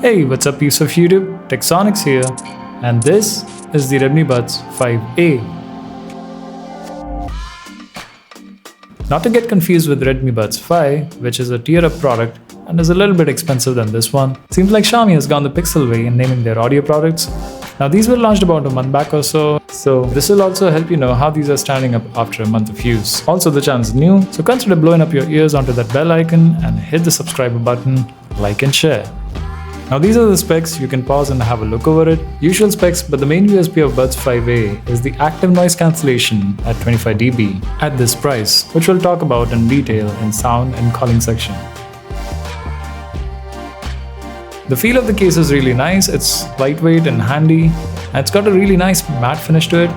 Hey, what's up peeps of YouTube? Texonics here, and this is the Redmi Buds 5A. Not to get confused with Redmi Buds 5, which is a tier-up product and is a little bit expensive than this one. Seems like Xiaomi has gone the Pixel way in naming their audio products. Now these were launched about a month back or so this will also help you know how these are standing up after a month of use. Also, the channel is new, so consider blowing up your ears onto that bell icon and hit the subscribe button, like and share. Now these are the specs, you can pause and have a look over it. Usual specs, but the main USP of Buds 5A is the active noise cancellation at 25 dB at this price, which we'll talk about in detail in sound and calling section. The feel of the case is really nice, it's lightweight and handy, and it's got a really nice matte finish to it.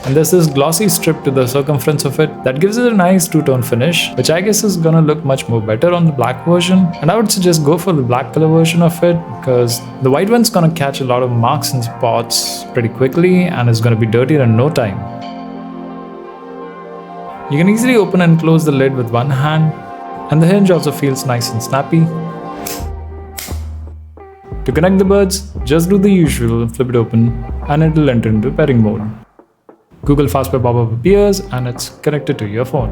And there's this glossy strip to the circumference of it that gives it a nice two-tone finish, which I guess is gonna look much more better on the black version. And I would suggest go for the black color version of it, because the white one's gonna catch a lot of marks and spots pretty quickly and is gonna be dirtier in no time. You can easily open and close the lid with one hand, and the hinge also feels nice and snappy. To connect the buds, just do the usual, flip it open, and it'll enter into pairing mode. Google Fastpair pop-up appears and it's connected to your phone.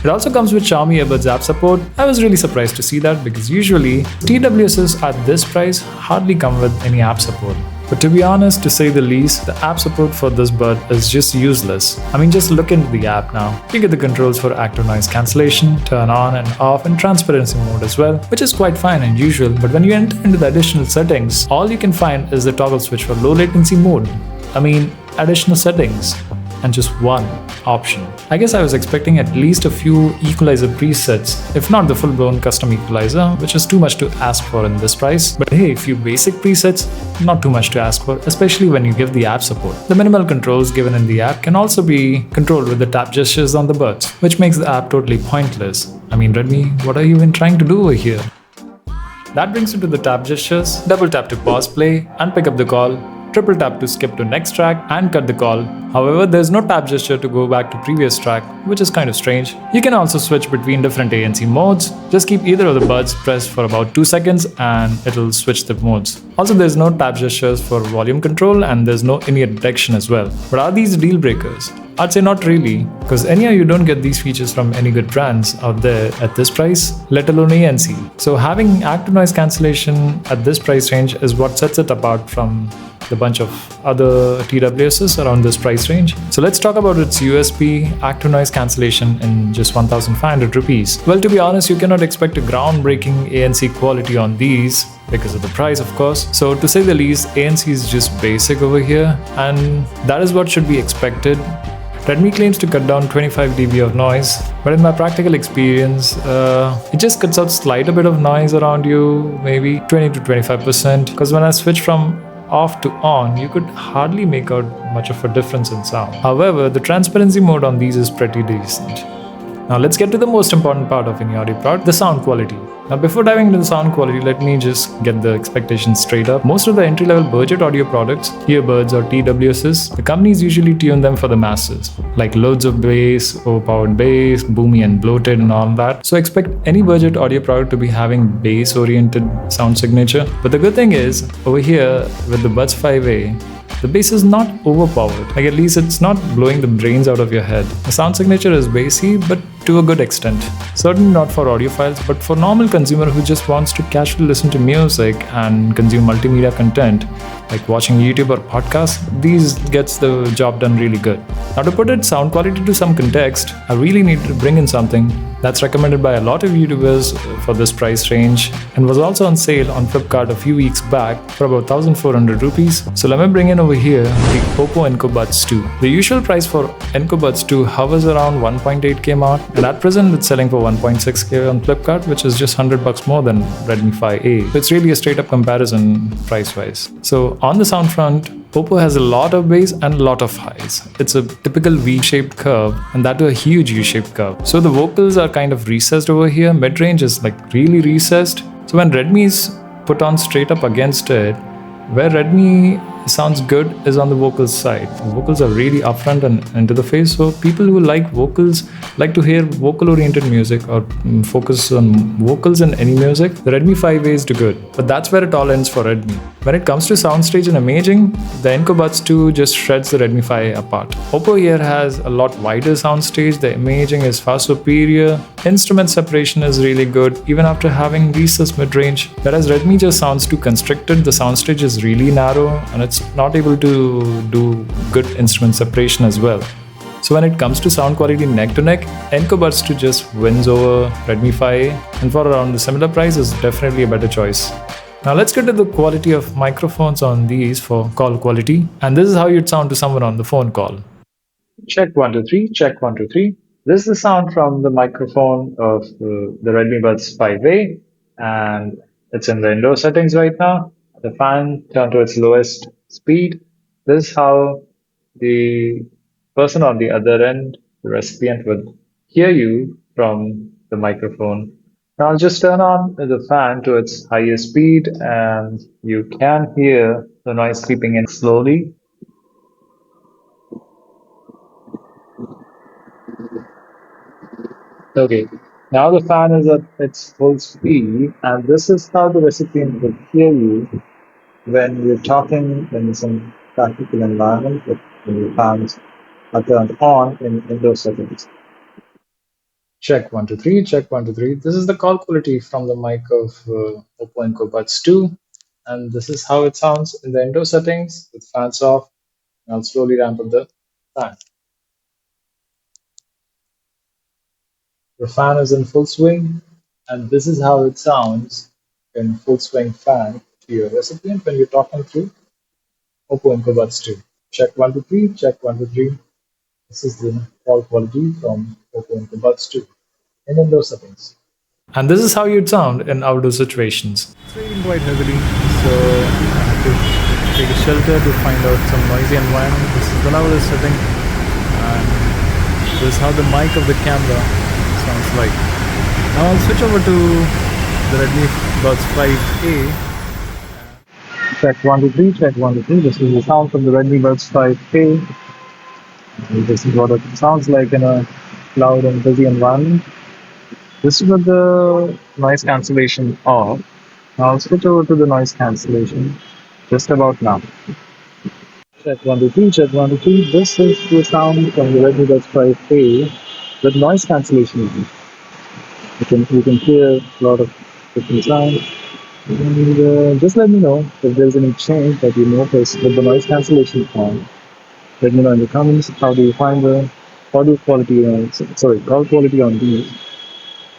It also comes with Xiaomi earbuds app support. I was really surprised to see that because usually TWSs at this price hardly come with any app support. But to be honest, to say the least, the app support for this bud is just useless. I mean, just look into the app now. You get the controls for active noise cancellation, turn on and off, and transparency mode as well, which is quite fine and usual. But when you enter into the additional settings, all you can find is the toggle switch for low latency mode. I mean, additional settings, and just one option. I guess I was expecting at least a few equalizer presets, if not the full-blown custom equalizer, which is too much to ask for in this price. But hey, a few basic presets, not too much to ask for, especially when you give the app support. The minimal controls given in the app can also be controlled with the tap gestures on the buds, which makes the app totally pointless. I mean, Redmi, what are you even trying to do over here? That brings you to the tap gestures. Double tap to pause play and pick up the call. Triple tap to skip to next track and cut the call. However, there's no tap gesture to go back to previous track, which is kind of strange. You can also switch between different ANC modes. Just keep either of the buds pressed for about 2 seconds and it'll switch the modes. Also, there's no tap gestures for volume control and there's no in-ear detection as well. But are these deal breakers? I'd say not really, because anyhow you don't get these features from any good brands out there at this price, let alone ANC. So having active noise cancellation at this price range is what sets it apart from the bunch of other TWSs around this price range. So let's talk about its USP, active noise cancellation in just 1,500 rupees. Well, to be honest, you cannot expect a groundbreaking ANC quality on these because of the price, of course. So to say the least, ANC is just basic over here, and that is what should be expected. Redmi claims to cut down 25 dB of noise, but in my practical experience, it just cuts out slight a bit of noise around you, maybe 20 to 25%, because when I switch from off to on, you could hardly make out much of a difference in sound. However, the transparency mode on these is pretty decent. Now let's get to the most important part of any audio product, the sound quality. Now before diving into the sound quality, let me just get the expectations straight up. Most of the entry-level budget audio products, earbuds or TWSs, the companies usually tune them for the masses, like loads of bass, overpowered bass, boomy and bloated and all that. So expect any budget audio product to be having bass-oriented sound signature. But the good thing is, over here with the Buds 5A, the bass is not overpowered, like at least it's not blowing the brains out of your head. The sound signature is bassy, but to a good extent. Certainly not for audiophiles, but for normal consumer who just wants to casually listen to music and consume multimedia content, like watching YouTube or podcasts, these gets the job done really good. Now to put its sound quality to some context, I really need to bring in something that's recommended by a lot of YouTubers for this price range and was also on sale on Flipkart a few weeks back for about 1,400 rupees. So let me bring in over here the Oppo Enco Buds 2. The usual price for Enco Buds 2 hovers around 1.8k mark, and at present it's selling for 1.6k on Flipkart, which is just $100 more than Redmi 5A. So it's really a straight up comparison price-wise. So on the sound front, Oppo has a lot of bass and a lot of highs. It's a typical V-shaped curve, and that to a huge U-shaped curve. So the vocals are kind of recessed over here. Mid-range is like really recessed. So when Redmi is put on straight up against it, where Redmi sounds good is on the vocals side. The vocals are really upfront and into the face, so people who like vocals, like to hear vocal oriented music or focus on vocals in any music, the Redmi 5A is too good. But that's where it all ends for Redmi. When it comes to soundstage and imaging, the Enco Buds 2 just shreds the Redmi 5 apart. Oppo here has a lot wider soundstage, the imaging is far superior, instrument separation is really good even after having recessed mid-range, whereas Redmi just sounds too constricted, the soundstage is really narrow and it's not able to do good instrument separation as well. So when it comes to sound quality neck to neck, Enco Buds 2 just wins over Redmi 5 and for around the similar price is definitely a better choice. Now let's get to the quality of microphones on these for call quality, and this is how you'd sound to someone on the phone call. Check 1 2 3, check 1 2 3. This is the sound from the microphone of the Redmi Buds 5A, and it's in the indoor settings right now. The fan turned to its lowest speed. This is how the person on the other end, the recipient, would hear you from the microphone. Now I'll just turn on the fan to its highest speed and you can hear the noise creeping in slowly. Okay, now the fan is at its full speed and this is how the recipient would hear you when you're talking in some practical environment, when your fans are turned on in indoor settings. Check 1 2 3, check 1 2 3. This is the call quality from the mic of Oppo Enco Buds 2, and this is how it sounds in the indoor settings with fans off. I'll slowly ramp up the fan. The fan is in full swing, and this is how it sounds in full swing fan to your recipient when you're talking through Oppo Enco Buds 2. Check 1 2 3, check 1 2 3. This is the call quality from Oppo Enco Buds 2 in indoor settings. And this is how you'd sound in outdoor situations. It's raining quite heavily, so I have to take a shelter to find out some noisy environment. This is the loudest setting, and this is how the mic of the camera sounds like. Now I'll switch over to the Redmi Buds 5A. Check 1 2 3, check 1 2 3. This is the sound from the Redmi Buds 5A. And this is what it sounds like in a loud and busy environment. This is with the noise cancellation off. Now I'll switch over to the noise cancellation just about now. Check 1 2 3, check 1 2 3. This is the sound from the Redmi Buds 5A with noise cancellation. You can hear a lot of different sounds. And just let me know if there's any change that you notice with the noise cancellation on. Let me know in the comments. How do you find the audio quality? Call quality on these.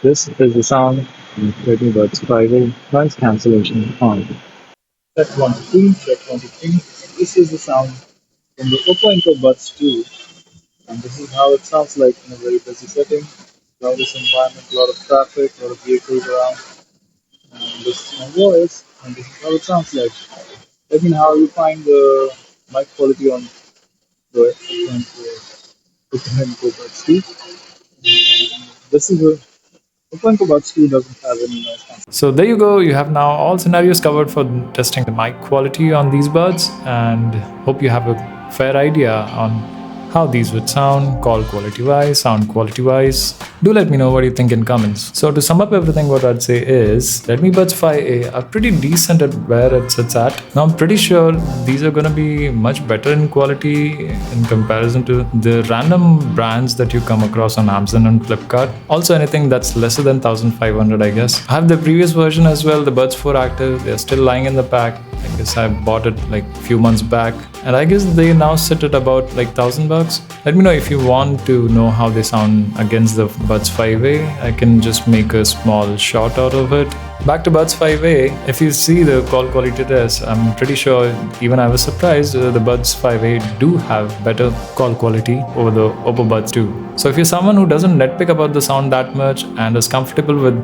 This is the sound from Redmi Buds 5A noise cancellation on. Check 1 2 3, check 1 2 3. This is the sound from the Oppo Enco Buds 2, and this is how it sounds like in a very busy setting. Loudest environment, a lot of traffic, a lot of vehicles around. And this is my voice, and this is how it sounds like. Let me know how you find the mic quality on the Oppo Enco Buds 2. This is a Oppo Enco Buds 2 doesn't have any noise cancellation. So there you go. You have now all scenarios covered for testing the mic quality on these buds, and hope you have a fair idea on how these would sound, call quality wise, sound quality wise. Do let me know what you think in comments. So to sum up everything, what I'd say is Redmi Buds 5A are pretty decent at where it sits at. Now I'm pretty sure these are going to be much better in quality in comparison to the random brands that you come across on Amazon and Flipkart. Also anything that's lesser than 1500, I guess. I have the previous version as well, the Buds 4 Active. They're still lying in the pack. I guess I bought it like a few months back, and I guess they now sit at about like $1000. Let me know if you want to know how they sound against the Buds 5A. I can just make a small short out of it. Back to Buds 5A, if you see the call quality test, I'm pretty sure even I was surprised the Buds 5A do have better call quality over the Oppo Buds 2. So if you're someone who doesn't nitpick about the sound that much and is comfortable with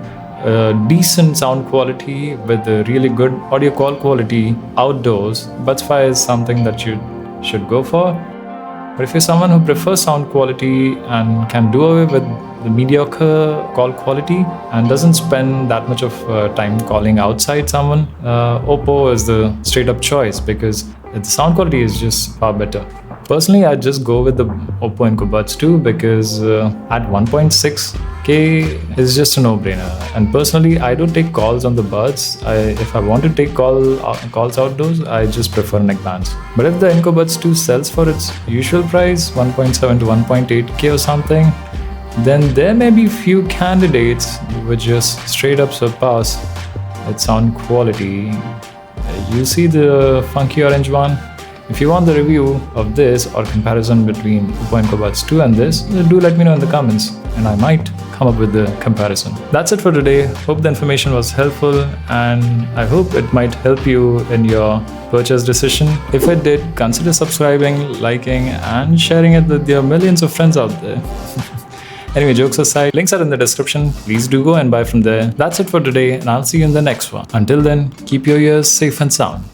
decent sound quality with a really good audio call quality outdoors, Buds 5 is something that you should go for. But if you're someone who prefers sound quality and can do away with the mediocre call quality and doesn't spend that much of time calling outside someone, Oppo is the straight up choice, because The sound quality is just far better. Personally, I just go with the Oppo Enco Buds too because at 1.6K is just a no-brainer. And personally, I don't take calls on the Buds. If I want to take calls outdoors, I just prefer neckbands. But if the Enco Buds 2 sells for its usual price, 1.7 to 1.8K or something, then there may be few candidates which just straight up surpass its sound quality. You see the funky orange one? If you want the review of this or comparison between Oppo Enco Buds 2 and this, do let me know in the comments and I might come up with the comparison. That's it for today. Hope the information was helpful and I hope it might help you in your purchase decision. If it did, consider subscribing, liking and sharing it with your millions of friends out there. Anyway, jokes aside, links are in the description. Please do go and buy from there. That's it for today and I'll see you in the next one. Until then, keep your ears safe and sound.